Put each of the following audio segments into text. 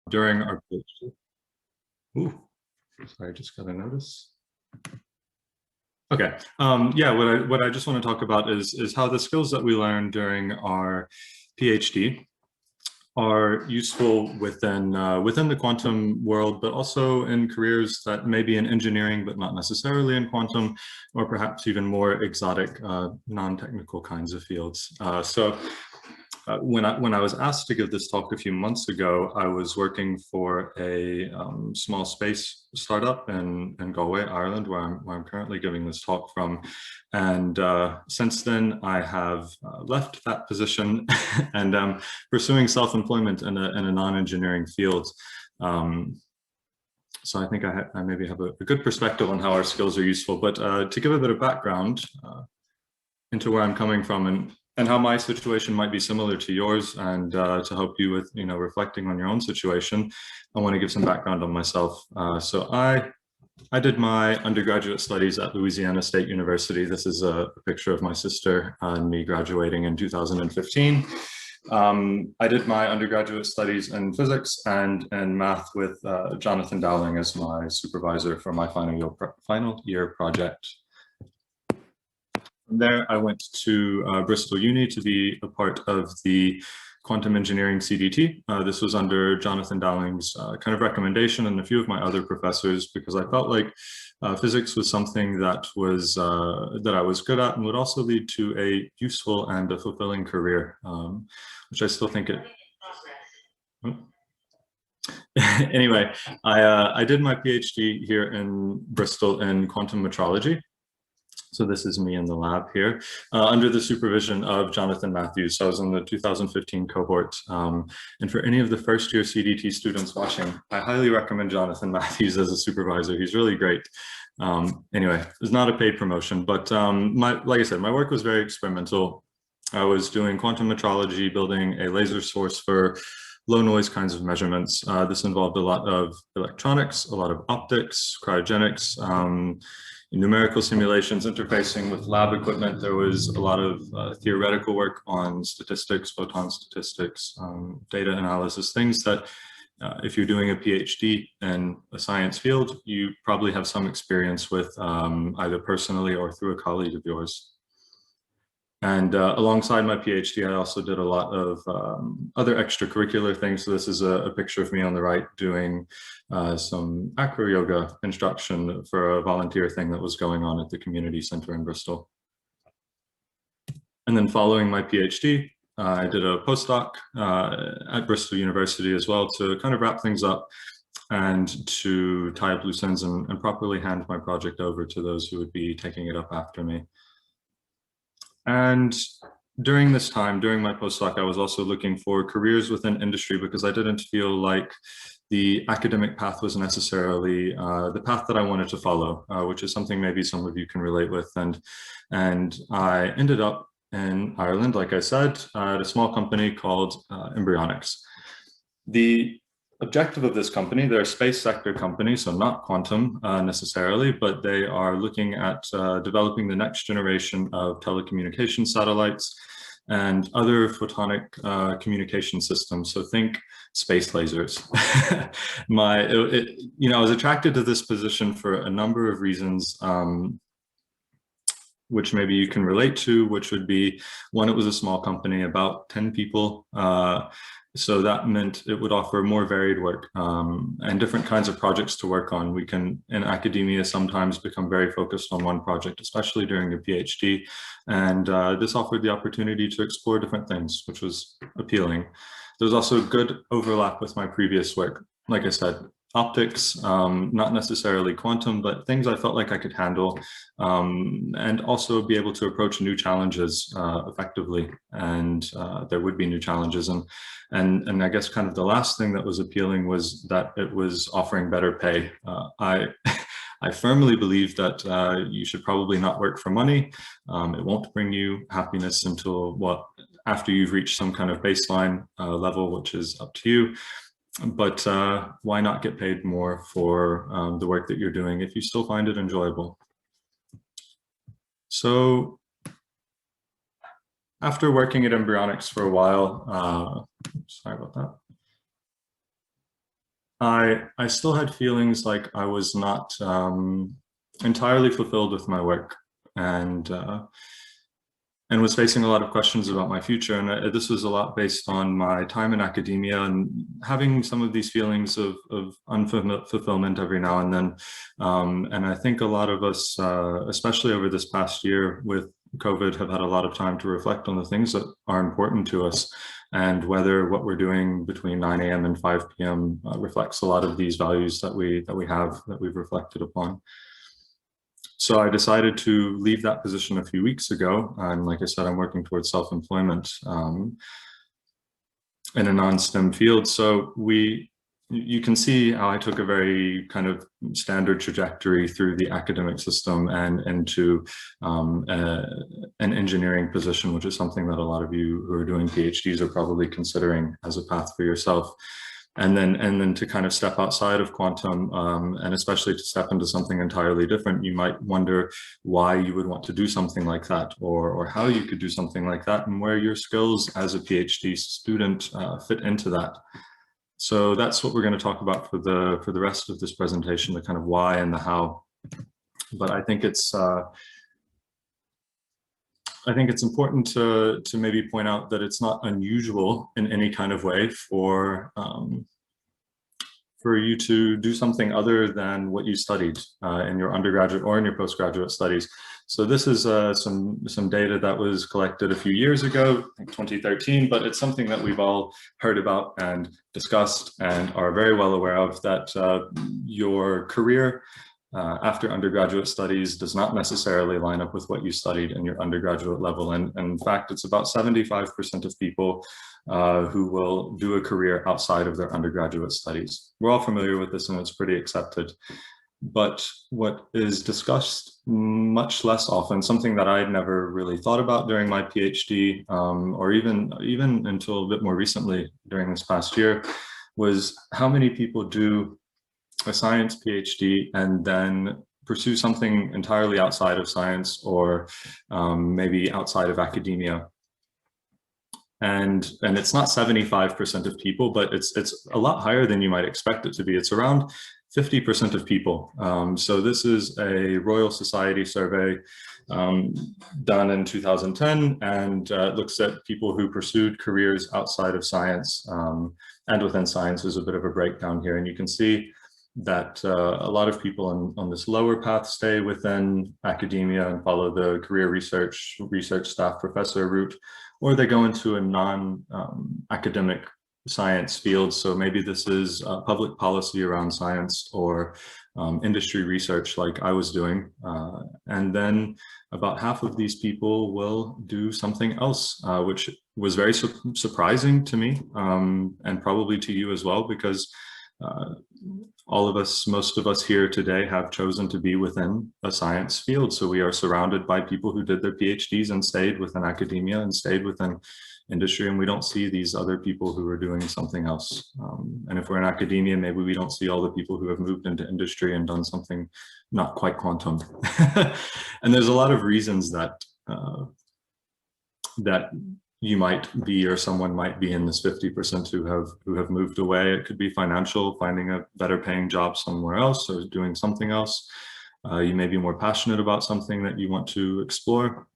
during our PhD. Ooh, sorry, I just got a notice. Okay, yeah, what I just want to talk about is how the skills that we learn during our PhD are useful within within the quantum world, but also in careers that may be in engineering, but not necessarily in quantum, or perhaps even more exotic, non-technical kinds of fields. When I was asked to give this talk a few months ago, I was working for a small space startup in Galway, Ireland, where I'm currently giving this talk from. And since then, I have left that position and pursuing self-employment in a non-engineering field. So I think I maybe have a good perspective on how our skills are useful. But to give a bit of background into where I'm coming from and how my situation might be similar to yours, and to help you with reflecting on your own situation, I want to give some background on myself. So I did my undergraduate studies at Louisiana State University. This is a picture of my sister and me graduating in 2015. I did my undergraduate studies in physics and math with Jonathan Dowling as my supervisor for my final year project. From there, I went to Bristol Uni to be a part of the quantum engineering CDT. This was under Jonathan Dowling's kind of recommendation and a few of my other professors, because I felt like physics was something that I was good at and would also lead to a useful and a fulfilling career, which I still think it. Anyway, I did my PhD here in Bristol in quantum metrology. So this is me in the lab here, under the supervision of Jonathan Matthews. So I was in the 2015 cohort. And for any of the first year CDT students watching, I highly recommend Jonathan Matthews as a supervisor. He's really great. Anyway, it's not a paid promotion, but like I said, my work was very experimental. I was doing quantum metrology, building a laser source for low noise kinds of measurements. This involved a lot of electronics, a lot of optics, cryogenics, numerical simulations, interfacing with lab equipment. There was a lot of theoretical work on statistics, photon statistics, data analysis, things that if you're doing a PhD in a science field, you probably have some experience with either personally or through a colleague of yours. And alongside my PhD, I also did a lot of other extracurricular things. So this is a picture of me on the right doing some acro yoga instruction for a volunteer thing that was going on at the community center in Bristol. And then following my PhD, I did a postdoc at Bristol University as well to kind of wrap things up and to tie up loose ends and properly hand my project over to those who would be taking it up after me. And during this time, during my postdoc, I was also looking for careers within industry, because I didn't feel like the academic path was necessarily the path that I wanted to follow, which is something maybe some of you can relate with. And I ended up in Ireland, like I said, at a small company called Embryonics. The objective of this company, they're a space sector company, so not quantum necessarily, but they are looking at developing the next generation of telecommunication satellites and other photonic communication systems. So think space lasers. I was attracted to this position for a number of reasons, which maybe you can relate to, which would be, one, it was a small company, about 10 people. So that meant it would offer more varied work and different kinds of projects to work on. We can, in academia, sometimes become very focused on one project, especially during a PhD. And this offered the opportunity to explore different things, which was appealing. There was also good overlap with my previous work. Like I said, optics, not necessarily quantum, but things I felt like I could handle, and also be able to approach new challenges effectively. And there would be new challenges. And I guess kind of the last thing that was appealing was that it was offering better pay. I firmly believe that you should probably not work for money. It won't bring you happiness until, after you've reached some kind of baseline level, which is up to you. But why not get paid more for the work that you're doing if you still find it enjoyable? So after working at Embryonics for a while, sorry about that. I still had feelings like I was not entirely fulfilled with my work, and and was facing a lot of questions about my future. And this was a lot based on my time in academia and having some of these feelings of unfulfillment every now and then. And I think a lot of us, especially over this past year with COVID, have had a lot of time to reflect on the things that are important to us, and whether what we're doing between 9 a.m. and 5 p.m. Reflects a lot of these values that we've reflected upon. So I decided to leave that position a few weeks ago. And like I said, I'm working towards self-employment in a non-STEM field. So you can see how I took a very kind of standard trajectory through the academic system and into an engineering position, which is something that a lot of you who are doing PhDs are probably considering as a path for yourself. And then to kind of step outside of quantum, and especially to step into something entirely different, you might wonder why you would want to do something like that, or how you could do something like that, and where your skills as a PhD student fit into that. So that's what we're going to talk about for the rest of this presentation, the kind of why and the how. But I think it's important to maybe point out that it's not unusual in any kind of way for you to do something other than what you studied in your undergraduate or in your postgraduate studies. So this is some data that was collected a few years ago, I think 2013, but it's something that we've all heard about and discussed and are very well aware of, that your career after undergraduate studies does not necessarily line up with what you studied in your undergraduate level. And in fact, it's about 75% of people who will do a career outside of their undergraduate studies. We're all familiar with this and it's pretty accepted. But what is discussed much less often, something that I'd never really thought about during my PhD, or even until a bit more recently during this past year, was how many people do a science PhD and then pursue something entirely outside of science, or maybe outside of academia. And it's not 75% of people, but it's a lot higher than you might expect it to be. It's around 50% of people. So this is a Royal Society survey done in 2010, and looks at people who pursued careers outside of science and within science. There's a bit of a breakdown here, and you can see that a lot of people on this lower path stay within academia and follow the career research staff professor route, or they go into a non-academic science field. So maybe this is public policy around science, or industry research like I was doing. And then about half of these people will do something else, which was very surprising to me, and probably to you as well, because all of us, most of us here today have chosen to be within a science field. So we are surrounded by people who did their PhDs and stayed within academia and stayed within industry, and we don't see these other people who are doing something else. And if we're in academia, maybe we don't see all the people who have moved into industry and done something not quite quantum. And there's a lot of reasons that that you might be, or someone might be, in this 50% who have moved away. It could be financial, finding a better paying job somewhere else, or doing something else. You may be more passionate about something that you want to explore.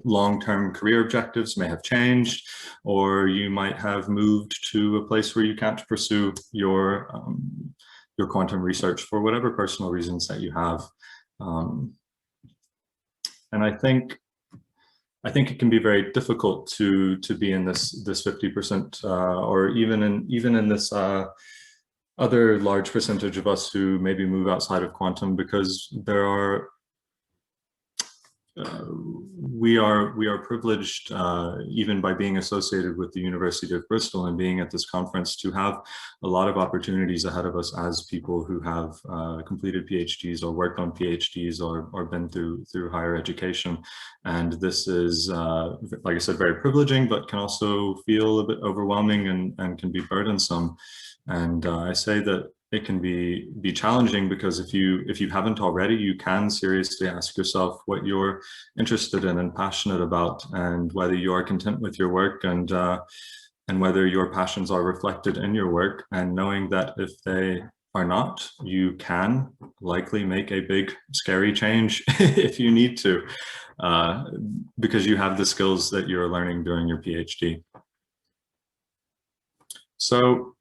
Long-term career objectives may have changed, or you might have moved to a place where you can't pursue your quantum research for whatever personal reasons that you have. And I think it can be very difficult to be in this 50%, or even in this other large percentage of us who maybe move outside of quantum, because there are we are privileged, even by being associated with the University of Bristol and being at this conference, to have a lot of opportunities ahead of us as people who have completed PhDs or worked on PhDs or been through higher education. And this is, like I said, very privileging, but can also feel a bit overwhelming and can be burdensome. And I say that it can be challenging, because if you haven't already, you can seriously ask yourself what you're interested in and passionate about, and whether you are content with your work, and and whether your passions are reflected in your work, and knowing that if they are not, you can likely make a big, scary change if you need to, because you have the skills that you're learning during your PhD. So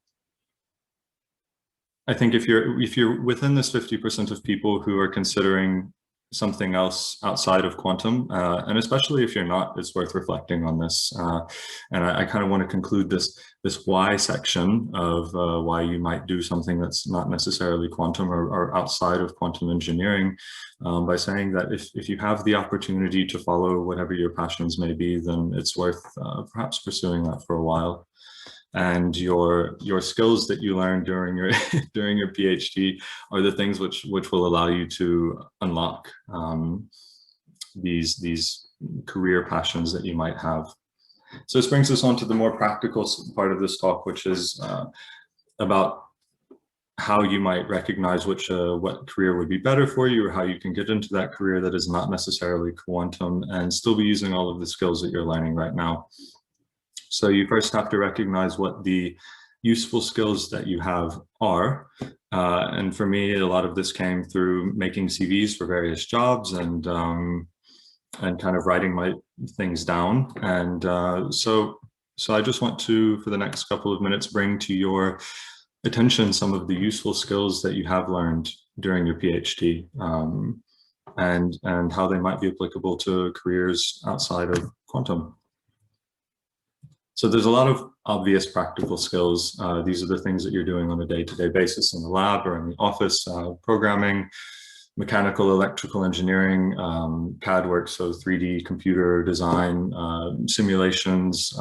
I think if you're within this 50% of people who are considering something else outside of quantum, and especially if you're not, it's worth reflecting on this. And I kind of want to conclude this why section of why you might do something that's not necessarily quantum or outside of quantum engineering, by saying that if you have the opportunity to follow whatever your passions may be, then it's worth perhaps pursuing that for a while. And your skills that you learn during your during your PhD are the things which will allow you to unlock these career passions that you might have. So this brings us on to the more practical part of this talk, which is about how you might recognize what career would be better for you, or how you can get into that career that is not necessarily quantum and still be using all of the skills that you're learning right now. So you first have to recognize what the useful skills that you have are. And for me, a lot of this came through making CVs for various jobs and kind of writing my things down. And so I just want to, for the next couple of minutes, bring to your attention some of the useful skills that you have learned during your PhD, and how they might be applicable to careers outside of quantum. So there's a lot of obvious practical skills. These are the things that you're doing on a day-to-day basis in the lab or in the office: programming, mechanical, electrical engineering, CAD work, so 3D computer design, simulations,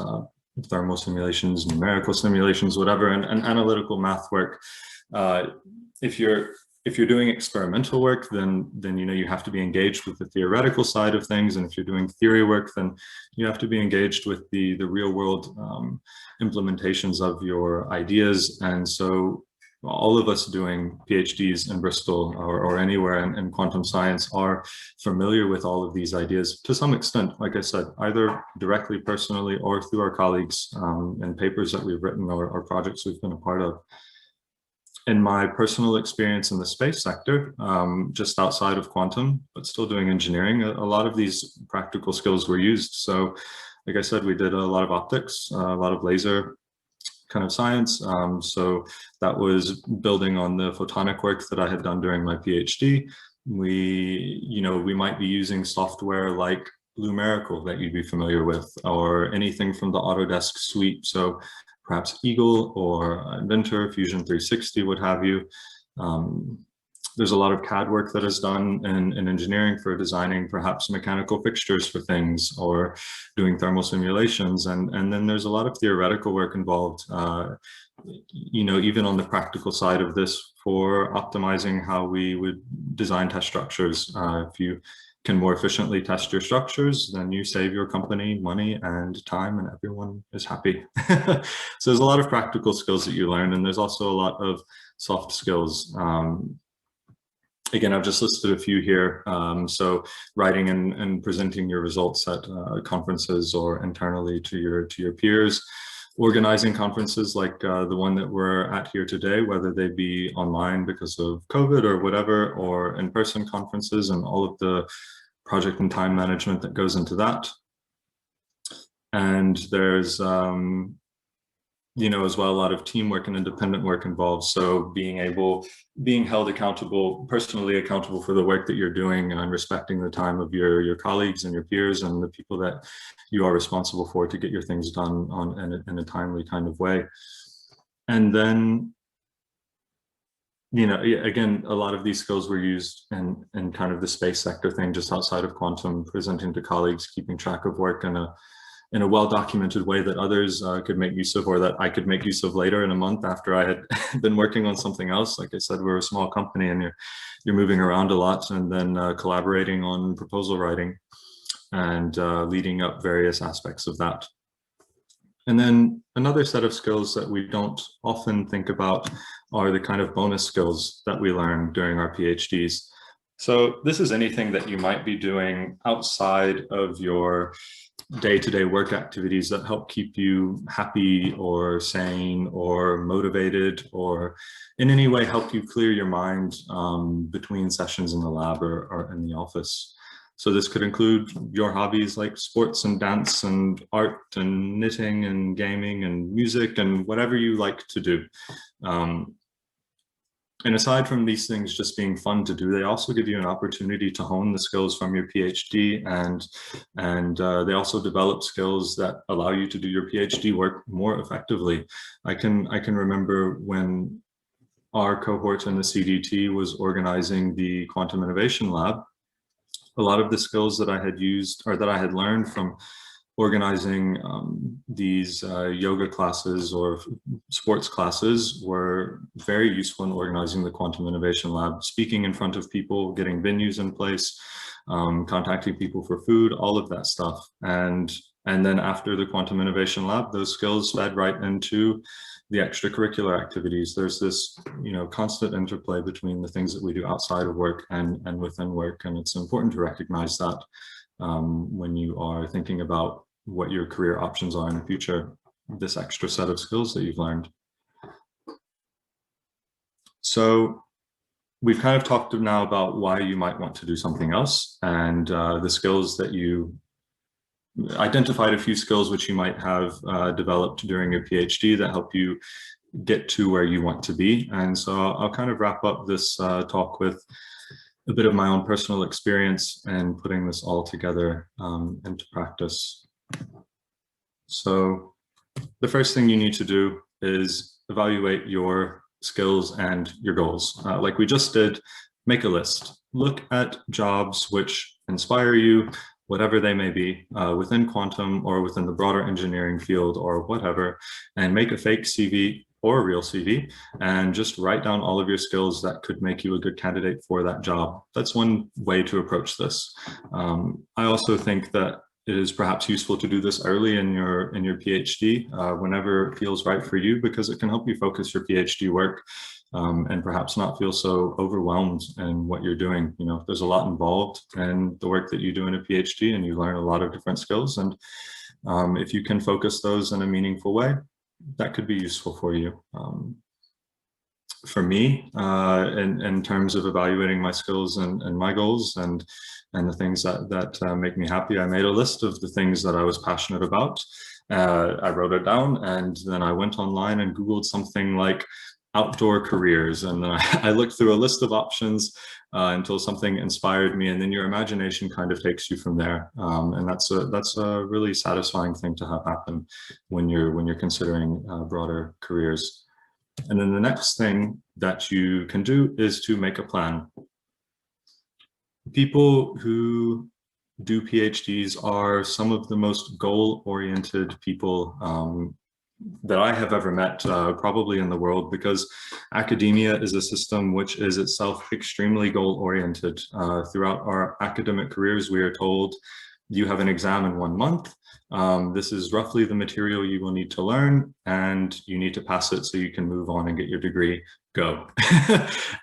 thermal simulations, numerical simulations, whatever, and analytical math work. If you're doing experimental work, then you have to be engaged with the theoretical side of things, and if you're doing theory work, then you have to be engaged with the real world implementations of your ideas. And so all of us doing PhDs in Bristol or anywhere in quantum science are familiar with all of these ideas to some extent, like I said, either directly, personally, or through our colleagues and papers that we've written or projects we've been a part of. In my personal experience in the space sector, just outside of quantum, but still doing engineering, a lot of these practical skills were used. So, like I said, we did a lot of optics, a lot of laser kind of science. So that was building on the photonic work that I had done during my PhD. We might be using software like Lumerical that you'd be familiar with, or anything from the Autodesk suite. So perhaps Eagle or Inventor, Fusion 360, what have you. There's a lot of CAD work that is done in engineering for designing perhaps mechanical fixtures for things, or doing thermal simulations. And then there's a lot of theoretical work involved, even on the practical side of this, for optimizing how we would design test structures. If you can more efficiently test your structures, then you save your company money and time, and everyone is happy. So there's a lot of practical skills that you learn, and there's also a lot of soft skills. Again, I've just listed a few here. So writing and presenting your results at conferences or internally to your peers, organizing conferences like the one that we're at here today, whether they be online because of COVID or whatever, or in-person conferences, and all of the project and time management that goes into that. And there's, as well, a lot of teamwork and independent work involved. So being held accountable, personally accountable for the work that you're doing, and respecting the time of your colleagues and your peers and the people that you are responsible for to get your things done in a timely kind of way. And then, again, a lot of these skills were used in kind of the space sector thing, just outside of quantum, presenting to colleagues, keeping track of work in a well-documented way that others could make use of, or that I could make use of later in a month after I had been working on something else. Like I said, we're a small company, and you're moving around a lot, and then collaborating on proposal writing and leading up various aspects of that. And then another set of skills that we don't often think about are the kind of bonus skills that we learn during our PhDs. So this is anything that you might be doing outside of your day-to-day work activities that help keep you happy or sane or motivated, or in any way help you clear your mind between sessions in the lab or in the office. So this could include your hobbies like sports and dance and art and knitting and gaming and music and whatever you like to do. And aside from these things just being fun to do, they also give you an opportunity to hone the skills from your PhD, and they also develop skills that allow you to do your PhD work more effectively. I can remember when our cohort in the CDT was organizing the Quantum Innovation Lab, a lot of the skills that I had used or that I had learned from organizing these yoga classes or sports classes were very useful in organizing the Quantum Innovation Lab, speaking in front of people, getting venues in place, contacting people for food, all of that stuff. And then after the Quantum Innovation Lab, those skills fed right into the extracurricular activities. There's this, constant interplay between the things that we do outside of work and within work. And it's important to recognize that when you are thinking about what your career options are in the future, this extra set of skills that you've learned. So we've kind of talked now about why you might want to do something else, and the skills that you identified, a few skills which you might have developed during your PhD that help you get to where you want to be. And so I'll kind of wrap up this talk with a bit of my own personal experience and putting this all together into practice. So the first thing you need to do is evaluate your skills and your goals. Like we just did, make a list. Look at jobs which inspire you, whatever they may be, within quantum or within the broader engineering field or whatever, and make a fake CV or a real CV, and just write down all of your skills that could make you a good candidate for that job. That's one way to approach this. I also think that it is perhaps useful to do this early in your PhD, whenever it feels right for you, because it can help you focus your PhD work and perhaps not feel so overwhelmed in what you're doing. There's a lot involved in the work that you do in a PhD, and you learn a lot of different skills. And if you can focus those in a meaningful way, that could be useful for you. For me, in terms of evaluating my skills and my goals and the things that make me happy, I made a list of the things that I was passionate about. I wrote it down, and then I went online and Googled something like outdoor careers, and then I looked through a list of options until something inspired me, and then your imagination kind of takes you from there. And that's a really satisfying thing to have happen when you're considering broader careers. And then the next thing that you can do is to make a plan. People who do PhDs are some of the most goal-oriented people that I have ever met, probably in the world, because academia is a system which is itself extremely goal-oriented. Throughout our academic careers, we are told you have an exam in 1 month. This is roughly the material you will need to learn, and you need to pass it so you can move on and get your degree. Go.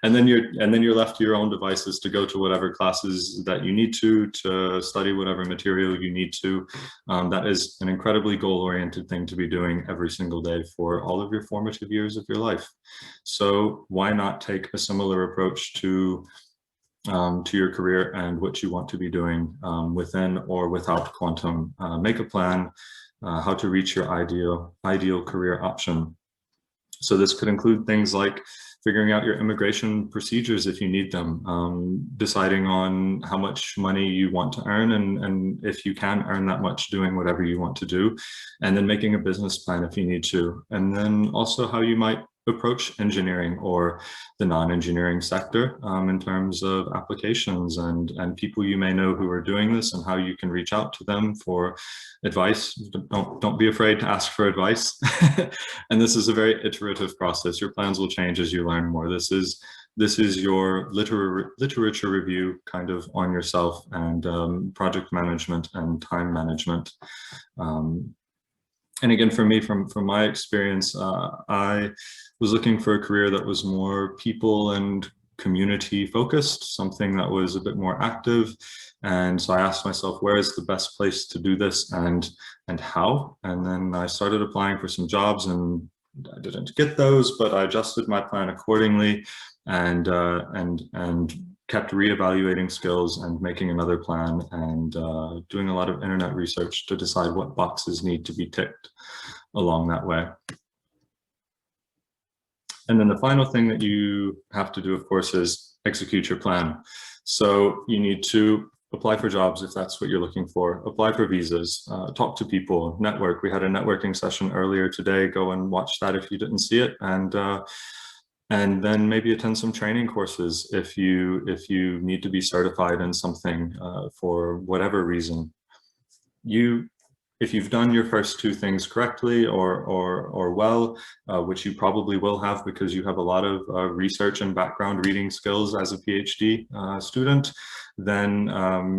and then you're left to your own devices to go to whatever classes that you need to study whatever material you need to. That is an incredibly goal-oriented thing to be doing every single day for all of your formative years of your life. So why not take a similar approach to your career and what you want to be doing within or without quantum? Make a plan how to reach your ideal career option. So this could include things like figuring out your immigration procedures if you need them, deciding on how much money you want to earn, and if you can earn that much, doing whatever you want to do, and then making a business plan if you need to. And then also how you might approach engineering or the non-engineering sector in terms of applications and people you may know who are doing this, and how you can reach out to them for advice. Don't be afraid to ask for advice. And this is a very iterative process. Your plans will change as you learn more. This is your literature review kind of on yourself, and project management and time management. And again, for me, from my experience, I was looking for a career that was more people and community focused, something that was a bit more active. And so I asked myself, where is the best place to do this and how? And then I started applying for some jobs, and I didn't get those, but I adjusted my plan accordingly and kept reevaluating skills and making another plan and doing a lot of internet research to decide what boxes need to be ticked along that way. And then the final thing that you have to do, of course, is execute your plan. So you need to apply for jobs if that's what you're looking for, apply for visas, talk to people, network. We had a networking session earlier today. Go and watch that if you didn't see it. And then maybe attend some training courses if you need to be certified in something for whatever reason. If you've done your first two things correctly or well, which you probably will have because you have a lot of research and background reading skills as a PhD student, then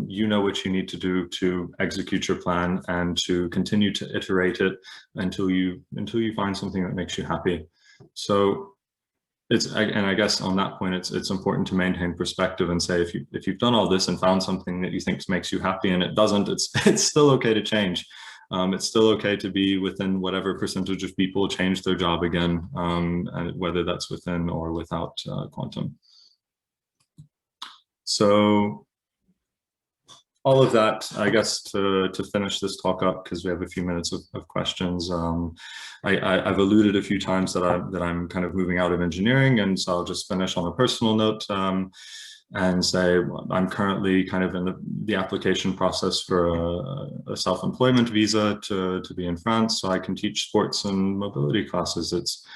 you know what you need to do to execute your plan and to continue to iterate it until you find something that makes you happy. So and I guess on that point, it's important to maintain perspective and say, if you've done all this and found something that you think makes you happy and it doesn't, it's still okay to change. It's still okay to be within whatever percentage of people change their job again, and whether that's within or without quantum. So all of that, I guess, to finish this talk up, because we have a few minutes of questions. I've alluded a few times that I'm kind of moving out of engineering, and so I'll just finish on a personal note and say I'm currently kind of in the application process for a self-employment visa to be in France, so I can teach sports and mobility classes. It's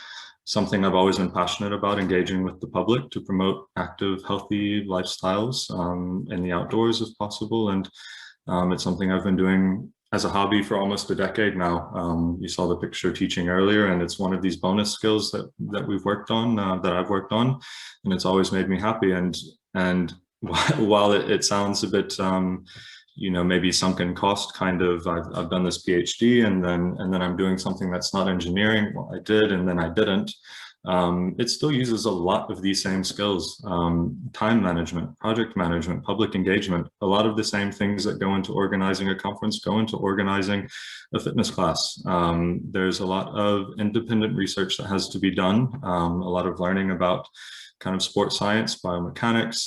something I've always been passionate about, engaging with the public to promote active, healthy lifestyles in the outdoors if possible. And it's something I've been doing as a hobby for almost a decade now. You saw the picture teaching earlier, and it's one of these bonus skills that we've worked on, that I've worked on, and it's always made me happy. And while it sounds a bit, maybe sunken cost kind of, I've done this PhD and then I'm doing something that's not engineering. Well, I did, and then I didn't. It still uses a lot of these same skills, time management, project management, public engagement. A lot of the same things that go into organizing a conference go into organizing a fitness class. There's a lot of independent research that has to be done, a lot of learning about kind of sports science, biomechanics,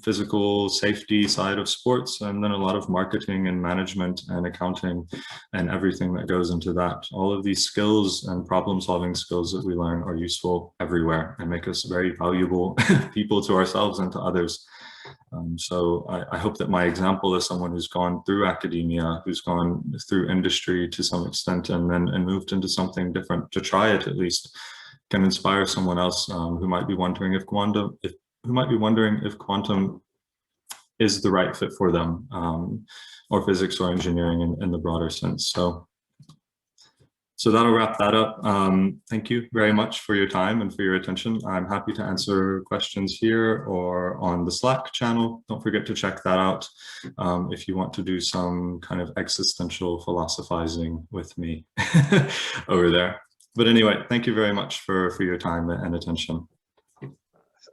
physical safety side of sports, and then a lot of marketing and management and accounting and everything that goes into that. All of these skills and problem-solving skills that we learn are useful everywhere and make us very valuable people to ourselves and to others. So I hope that my example as someone who's gone through academia, who's gone through industry to some extent, and moved into something different to try it at least, can inspire someone else who might be wondering if quantum is the right fit for them, or physics or engineering in the broader sense. So that'll wrap that up. Thank you very much for your time and for your attention. I'm happy to answer questions here or on the Slack channel. Don't forget to check that out if you want to do some kind of existential philosophizing with me over there. But anyway, thank you very much for your time and attention.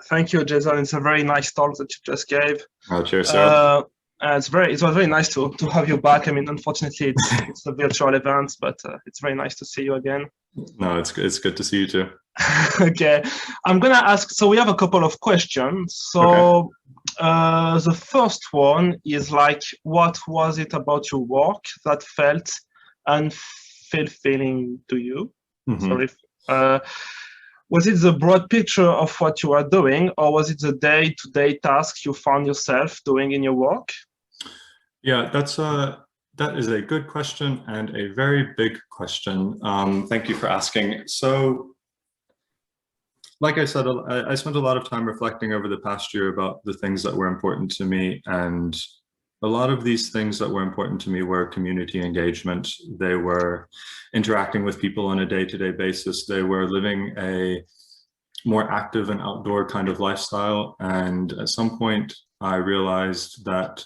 Thank you, Jason. It's a very nice talk that you just gave. Oh, cheers, sir. It was very nice to have you back. I mean, unfortunately, it's a virtual event, but it's very nice to see you again. No, it's good to see you too. Okay, I'm gonna ask. So we have a couple of questions. So okay. The first one is like, what was it about your work that felt unfulfilling to you? Mm-hmm. Was it the broad picture of what you are doing, or was it the day-to-day tasks you found yourself doing in your work? Yeah, that is a good question and a very big question. Thank you for asking. So, like I said, I spent a lot of time reflecting over the past year about the things that were important to me, and a lot of these things that were important to me were community engagement. They were interacting with people on a day-to-day basis. They were living a more active and outdoor kind of lifestyle. And at some point, I realized that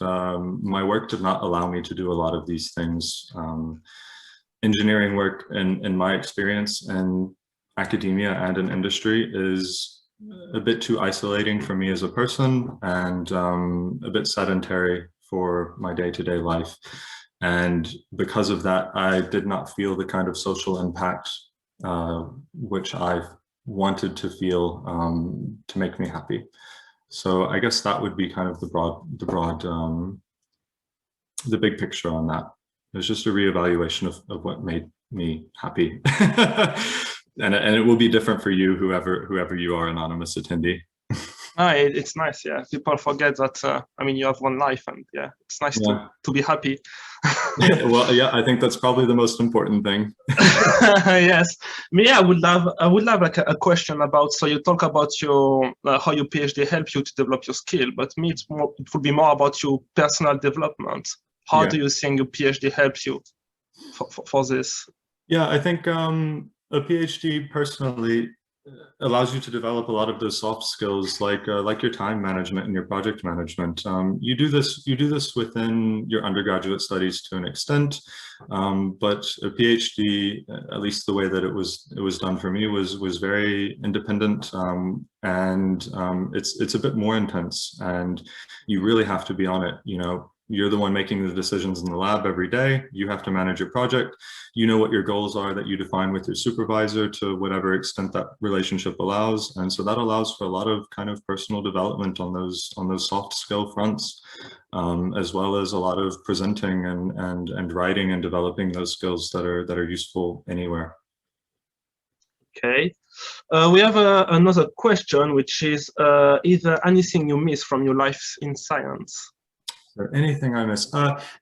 my work did not allow me to do a lot of these things. Engineering work, in my experience, in academia and in industry, is a bit too isolating for me as a person, and a bit sedentary for my day-to-day life. And because of that, I did not feel the kind of social impact which I wanted to feel to make me happy. So I guess that would be kind of the big picture on that. It was just a reevaluation of what made me happy. And it will be different for you, whoever you are, anonymous attendee. It's nice, yeah. People forget that, I mean, you have one life, and yeah, it's nice to be happy. Well, yeah, I think that's probably the most important thing. Yes, me, I would love like a question about. So you talk about your how your PhD helped you to develop your skill, but me, it would be more about your personal development. How do you think your PhD helps you for this? Yeah, I think a PhD personally allows you to develop a lot of those soft skills, like your time management and your project management. You do this within your undergraduate studies to an extent, but a PhD, at least the way that it was done for me, was very independent, and it's a bit more intense, and you really have to be on it. You know, you're the one making the decisions in the lab every day. You have to manage your project. You know what your goals are that you define with your supervisor to whatever extent that relationship allows. And so that allows for a lot of kind of personal development on those soft skill fronts, as well as a lot of presenting and writing and developing those skills that are useful anywhere. Okay. We have another question, which is there anything you miss from your life in science? Is there anything I miss?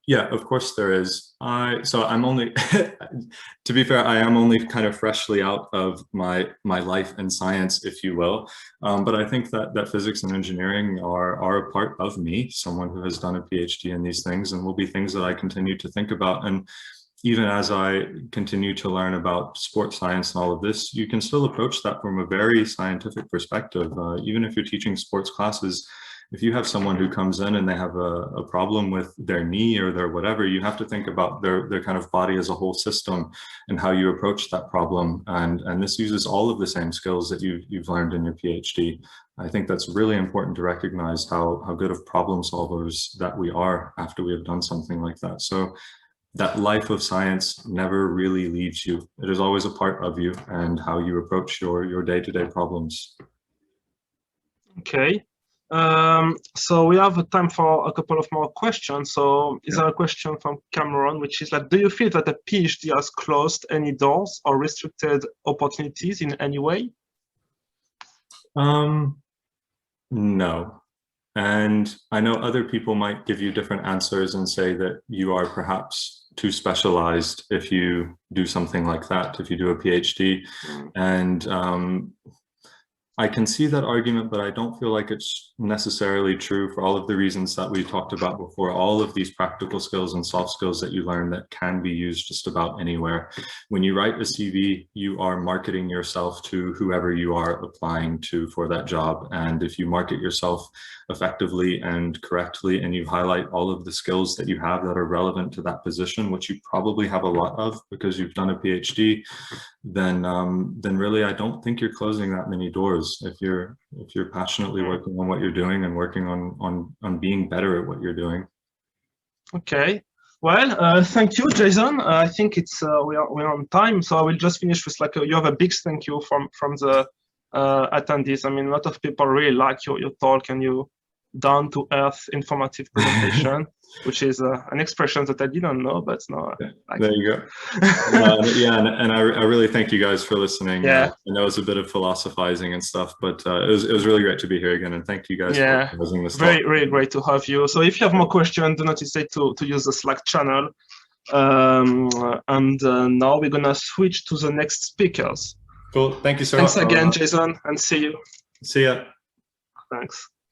Yeah, of course there is. So I'm only, to be fair, I am only kind of freshly out of my life in science, if you will. But I think that physics and engineering are a part of me, someone who has done a PhD in these things, and will be things that I continue to think about. And even as I continue to learn about sports science and all of this, you can still approach that from a very scientific perspective. Even if you're teaching sports classes, if you have someone who comes in and they have a problem with their knee or their whatever, you have to think about their kind of body as a whole system and how you approach that problem. And this uses all of the same skills that you've learned in your PhD. I think that's really important to recognize how good of problem solvers that we are after we have done something like that. So that life of science never really leaves you. It is always a part of you and how you approach your day-to-day problems. Okay. So we have time for a couple of more questions. So is there a question from Cameron, which is like, do you feel that a PhD has closed any doors or restricted opportunities in any way? No. And I know other people might give you different answers and say that you are perhaps too specialized if you do something like that, if you do a PhD. And I can see that argument, but I don't feel like it's necessarily true for all of the reasons that we talked about before. All of these practical skills and soft skills that you learn that can be used just about anywhere. When you write a CV, you are marketing yourself to whoever you are applying to for that job. And if you market yourself effectively and correctly, and you highlight all of the skills that you have that are relevant to that position, which you probably have a lot of because you've done a PhD, then really I don't think you're closing that many doors if you're passionately working on what you're doing and working on being better at what you're doing. Okay. Well, thank you, Jason. I think it's we're on time, so I will just finish with like you have a big thank you from the attendees. I mean, a lot of people really like your talk and your down-to-earth informative presentation, which is an expression that I didn't know, but no. There you go. Yeah, and I really thank you guys for listening. Yeah. I know it's a bit of philosophizing and stuff, but it was really great to be here again, and thank you guys for organizing this talk. Really great to have you. So if you have more questions, do not hesitate to use the Slack channel. And now we're gonna switch to the next speakers. Cool. Thank you so much. Thanks again, Jason, and see you. See ya. Thanks.